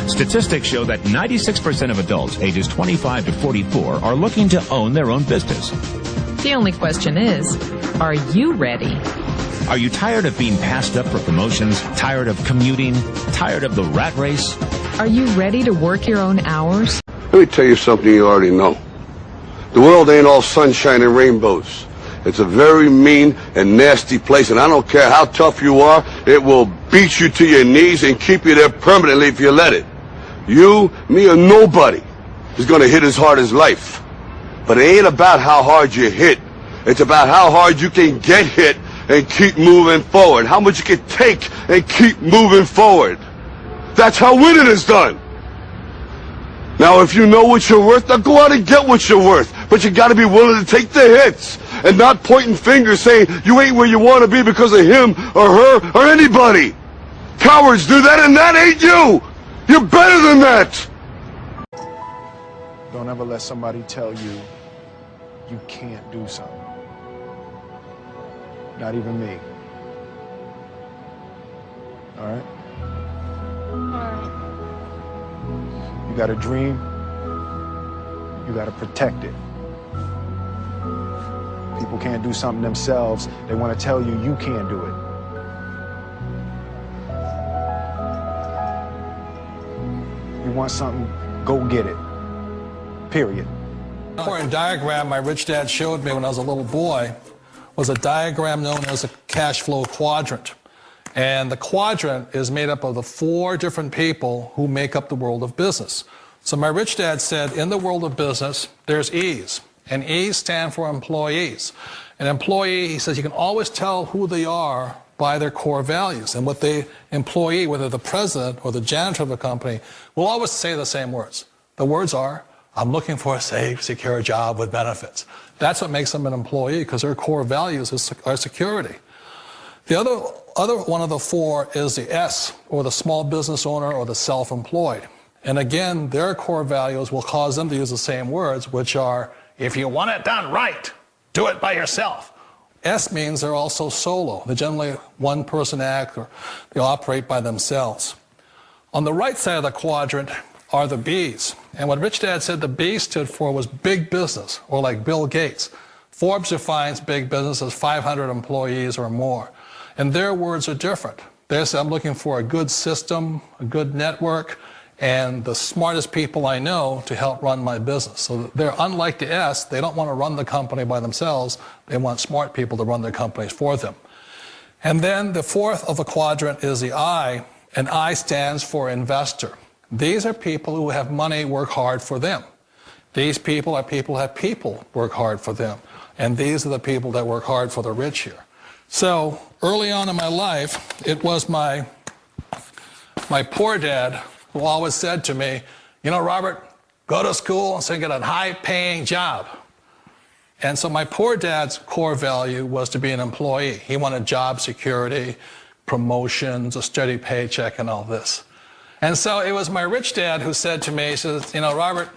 Statistics show that 96% of adults ages 25 to 44 are looking to own their own business. The only question is, are you ready? Are you tired of being passed up for promotions, tired of commuting, tired of the rat race? Are you ready to work your own hours? Let me tell you something you already know. The world ain't all sunshine and rainbows. It's a very mean and nasty place, and I don't care how tough you are, it will beat you to your knees and keep you there permanently if you let it. You, me, or nobody is going to hit as hard as life. But it ain't about how hard you hit. It's about how hard you can get hit and keep moving forward. How much you can take and keep moving forward. That's how winning is done. Now, if you know what you're worth, now go out and get what you're worth. But you got to be willing to take the hits and not pointing fingers saying you ain't where you want to be because of him or her or anybody. Cowards do that, and that ain't you. You're better than that. Don't ever let somebody tell you you can't do something. Not even me. All right? You got a dream, you got to protect it. People can't do something themselves. They want to tell you you can't do it. You want something, go get it. Period. The important diagram my rich dad showed me when I was a little boy was a diagram known as a cash flow quadrant. And the quadrant is made up of the 4 different people who make up the world of business. So my rich dad said, in the world of business, there's E's. And E's stand for employees. An employee, he says, you can always tell who they are by their core values. And what the employee, whether the president or the janitor of the company, will always say the same words. The words are, I'm looking for a safe, secure job with benefits. That's what makes them an employee, because their core values are security. The other one of the 4 is the S, or the small business owner or the self-employed. And again, their core values will cause them to use the same words, which are, if you want it done right, do it by yourself. S means they're also solo. They're generally one-person act, or they operate by themselves. On the right side of the quadrant are the B's. And what Rich Dad said the B stood for was big business, or like Bill Gates. Forbes defines big business as 500 employees or more. And their words are different. They say, I'm looking for a good system, a good network, and the smartest people I know to help run my business. So they're unlike the S. They don't want to run the company by themselves. They want smart people to run their companies for them. And then the 4th of the quadrant is the I, and I stands for investor. These are people who have money work hard for them. These people are people who have people work hard for them. And these are the people that work hard for the rich here. So early on in my life, it was my poor dad who always said to me, you know, Robert, go to school and get a high-paying job. And so my poor dad's core value was to be an employee. He wanted job security, promotions, a steady paycheck, and all this. And so it was my rich dad who said to me, he says, you know, Robert,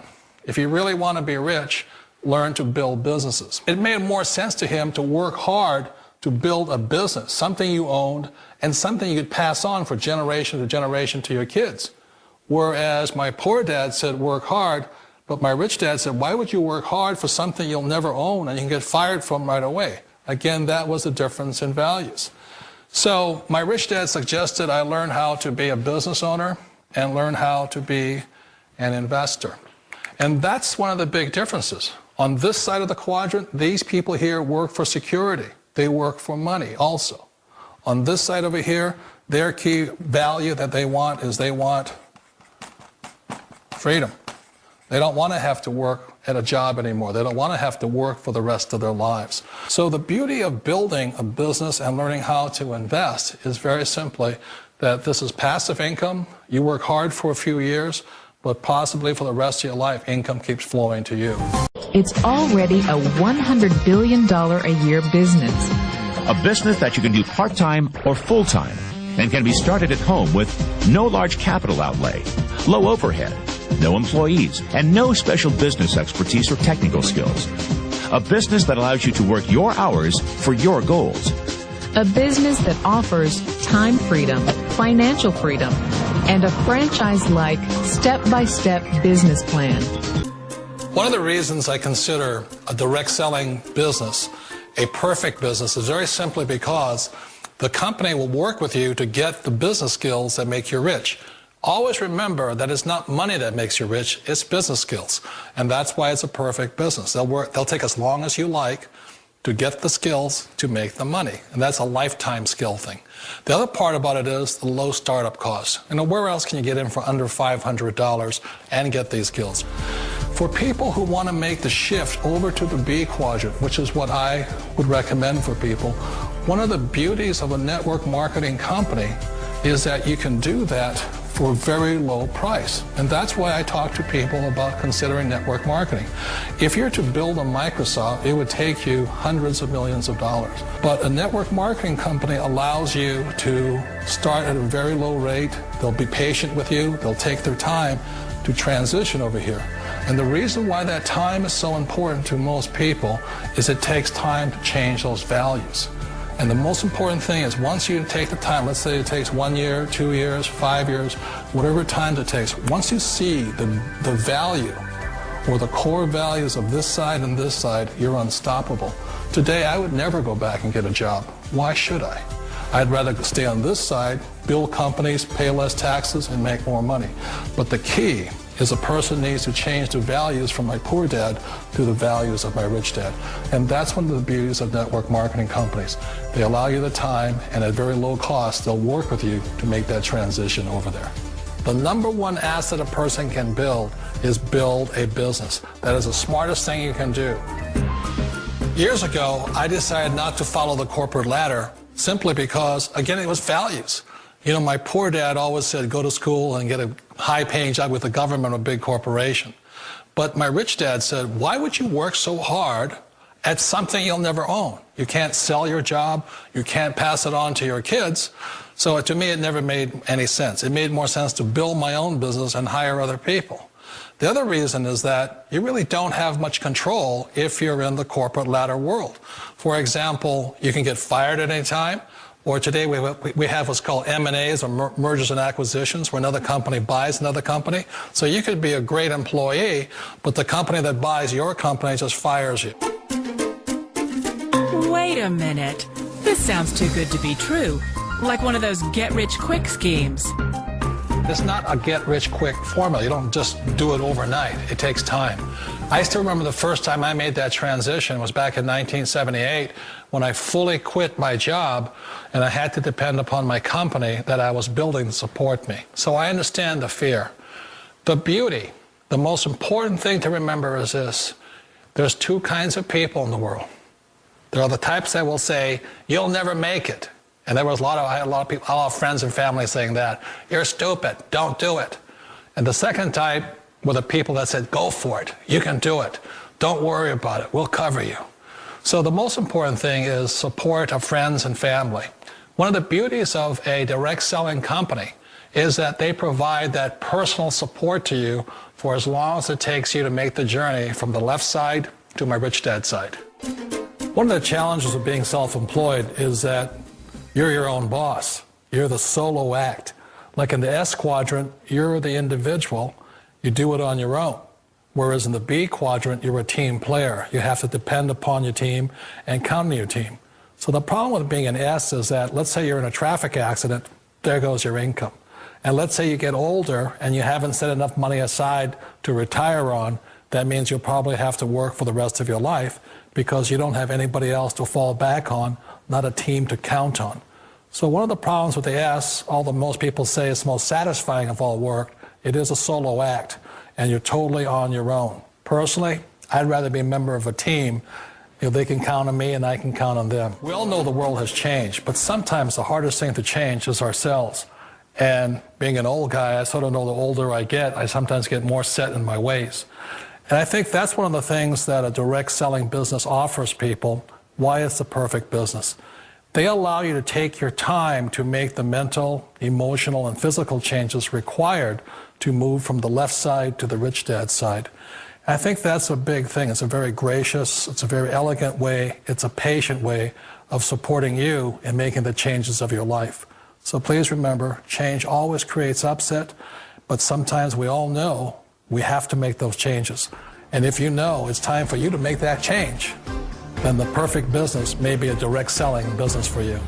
if you really want to be rich, learn to build businesses. It made more sense to him to work hard to build a business, something you owned, and something you could pass on for generation to generation to your kids. Whereas my poor dad said, work hard, but my rich dad said, why would you work hard for something you'll never own and you can get fired from right away? Again, that was the difference in values. So my rich dad suggested I learn how to be a business owner and learn how to be an investor. And that's one of the big differences. On this side of the quadrant, these people here work for security. They work for money also. On this side over here, their key value that they want is they want freedom. They don't want to have to work at a job anymore. They don't want to have to work for the rest of their lives. So the beauty of building a business and learning how to invest is very simply that this is passive income. You work hard for a few years, but possibly for the rest of your life, income keeps flowing to you. It's already a $100 billion a year business. A business that you can do part-time or full-time and can be started at home with no large capital outlay, low overhead, no employees, and no special business expertise or technical skills. A business that allows you to work your hours for your goals. A business that offers time freedom, financial freedom, and a franchise-like, step-by-step business plan. One of the reasons I consider a direct selling business a perfect business is very simply because the company will work with you to get the business skills that make you rich. Always remember that it's not money that makes you rich, it's business skills. And that's why it's a perfect business. They'll take as long as you like to get the skills to make the money. And that's a lifetime skill thing. The other part about it is the low startup cost. Where else can you get in for under $500 and get these skills? For people who want to make the shift over to the B quadrant, which is what I would recommend for people, one of the beauties of a network marketing company is that you can do that for a very low price. And that's why I talk to people about considering network marketing. If you're to build a Microsoft, it would take you hundreds of millions of dollars. But a network marketing company allows you to start at a very low rate. They'll be patient with you. They'll take their time to transition over here. And the reason why that time is so important to most people is it takes time to change those values. And the most important thing is once you take the time, let's say it takes 1 year, 2 years, 5 years, whatever time it takes, once you see the value or the core values of this side and this side, you're unstoppable. Today, I would never go back and get a job. Why should I? I'd rather stay on this side, build companies, pay less taxes, and make more money. But the key is a person needs to change the values from my poor dad to the values of my rich dad. And that's one of the beauties of network marketing companies. They allow you the time, and at very low cost, they'll work with you to make that transition over there. The number one asset a person can build is build a business. That is the smartest thing you can do. Years ago, I decided not to follow the corporate ladder simply because, again, it was values. My poor dad always said, go to school and get a high-paying job with the government or a big corporation. But my rich dad said, why would you work so hard at something you'll never own? You can't sell your job. You can't pass it on to your kids. So to me, it never made any sense. It made more sense to build my own business and hire other people. The other reason is that you really don't have much control if you're in the corporate ladder world. For example, you can get fired at any time. Or today we have what's called M&As, or mergers and acquisitions, where another company buys another company. So you could be a great employee, but the company that buys your company just fires you. Wait a minute. This sounds too good to be true. Like one of those get-rich-quick schemes. It's not a get-rich-quick formula. You don't just do it overnight. It takes time. I still remember the first time I made that transition was back in 1978 when I fully quit my job and I had to depend upon my company that I was building to support me. So I understand the fear. The beauty, the most important thing to remember is this. There's two kinds of people in the world. There are the types that will say, you'll never make it. And I had a lot of people, a lot of friends and family saying that. You're stupid, don't do it. And the second type were the people that said, go for it, you can do it. Don't worry about it, we'll cover you. So the most important thing is support of friends and family. One of the beauties of a direct selling company is that they provide that personal support to you for as long as it takes you to make the journey from the left side to my rich dad side. One of the challenges of being self-employed is that you're your own boss. You're the solo act. Like in the S quadrant, you're the individual. You do it on your own. Whereas in the B quadrant, you're a team player. You have to depend upon your team and count on your team. So the problem with being an S is that, let's say you're in a traffic accident, there goes your income. And let's say you get older and you haven't set enough money aside to retire on, that means you'll probably have to work for the rest of your life because you don't have anybody else to fall back on, not a team to count on. So one of the problems with the S, although most people say it's most satisfying of all work, it is a solo act, and you're totally on your own. Personally, I'd rather be a member of a team. They can count on me and I can count on them. We all know the world has changed, but sometimes the hardest thing to change is ourselves. And being an old guy, I sort of know the older I get, I sometimes get more set in my ways. And I think that's one of the things that a direct selling business offers people, why it's the perfect business. They allow you to take your time to make the mental, emotional, and physical changes required to move from the left side to the rich dad side. I think that's a big thing. It's a very gracious, it's a very elegant way, it's a patient way of supporting you in making the changes of your life. So please remember, change always creates upset, but sometimes we all know we have to make those changes. And if you know it's time for you to make that change, then the perfect business may be a direct selling business for you.